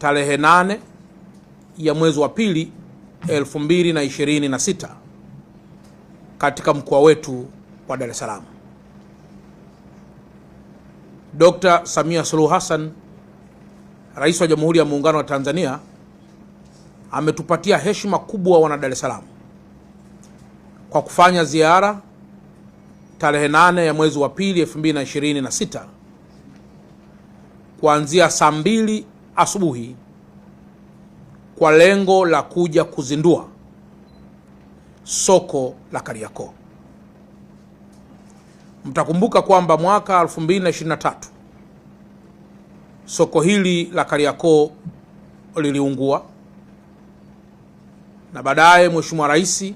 tarehe 8 ya mwezi wa pili 2026 katika mkoa wetu wa Dar es Salaam. Dr. Samia Suluhu Hassan, Rais wa Jamhuri ya Muungano wa Tanzania, ametupatia heshima kubwa wana Dar es Salaam kwa kufanya ziara tarehe 8 ya mwezi wa pili 2026 kuanzia saa 2 asubuhi kwa lengo la kuja kuzindua soko la Kariakoo. Mtakumbuka kwamba mwaka 2023 soko hili la Kariakoo liliungua, na baadaye Mheshimiwa Rais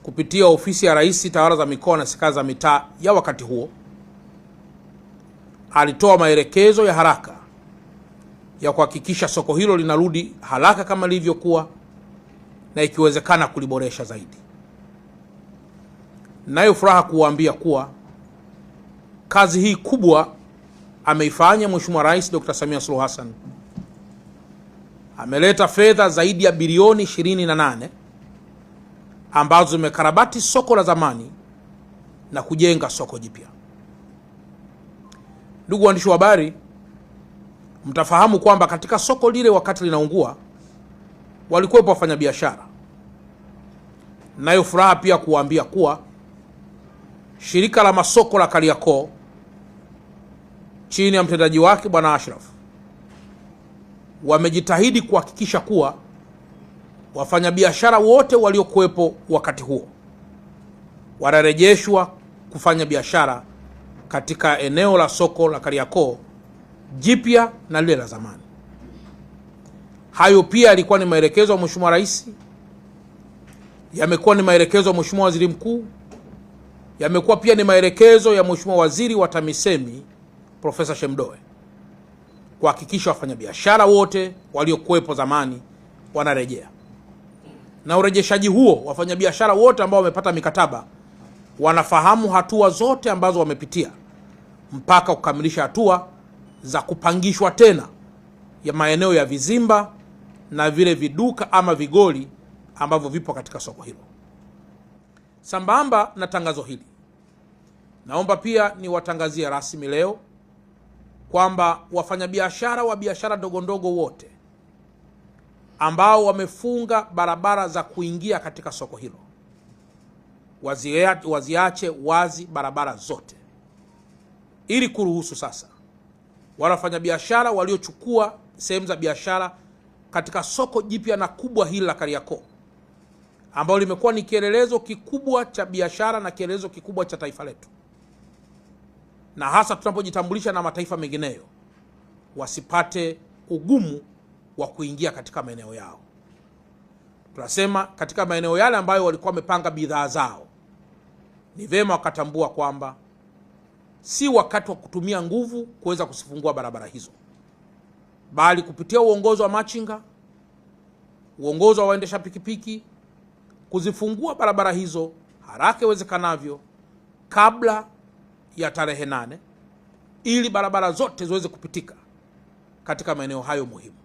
kupitia ofisi ya Rais Tawala za Mikoa na Serikali za Mitaa ya wakati huo alitoa maelekezo ya haraka ya kuhakikisha soko hilo linarudi haraka kama lilivyokuwa, na ikiwezekana kuliboresha zaidi. Nayo furaha kuwaambia kuwa kazi hii kubwa ameifanya Mheshimiwa Rais Dr. Samia Suluhu Hassan. Ameleta fedha zaidi ya bilioni 28 ambazo zimekarabati soko la zamani na kujenga soko jipya. Ndugu waandishi wa habari, mtafahamu kwamba katika soko lile wakati linaungua walikuwepo wafanyabiashara. Nayo furaha pia kuwaambia kuwa shirika la masoko la Kariakoo chini ya mtendaji wake Bwana Ashraf wamejitahidi kuhakikisha kuwa wafanyabiashara wote waliokuwepo wakati huo wanarejeshwa kufanya biashara katika eneo la soko la Kariakoo jipya na lile la zamani. Hayo pia yalikuwa ni maelekezo ya Mheshimiwa Rais, yamekuwa ni maelekezo ya Mheshimiwa Waziri Mkuu, yamekuwa pia ni maelekezo ya Mheshimiwa Waziri wa TAMISEMI Profesa Shemdoe kuhakikisha wafanyabiashara wote waliokuwepo zamani wanarejea. Na urejeshaji huo, wafanyabiashara wote ambao wamepata mikataba wanafahamu hatua zote ambazo wamepitia mpaka kukamilisha hatua za kupangishwa tena ya maeneo ya vizimba na vile viduka ama vigoli ambavyo vipo katika soko hilo. Sambamba na tangazo hili, naomba pia niwatangazie rasmi leo kwamba wafanyabiashara wa biashara ndogo ndogo wote ambao wamefunga barabara za kuingia katika soko hilo waziache wazi barabara zote, ili kuruhusu sasa wale wafanyabiashara waliochukua sehemu za biashara katika soko jipya na kubwa hili la Kariakoo, ambalo limekuwa ni kielelezo kikubwa cha biashara na kielelezo kikubwa cha taifa letu, na hasa tunapojitambulisha na mataifa mengineyo, wasipate ugumu wa kuingia katika maeneo yao. Tunasema katika maeneo yale ambayo walikuwa wamepanga bidhaa zao, ni vema wakatambua kwamba si wakati wa kutumia nguvu kuweza kusifungua barabara hizo, bali kupitia uongozi wa machinga, uongozi wa waendesha pikipiki, kuzifungua barabara hizo haraka iwezekanavyo kabla ya tarehe 8, ili barabara zote ziweze kupitika katika maeneo hayo muhimu.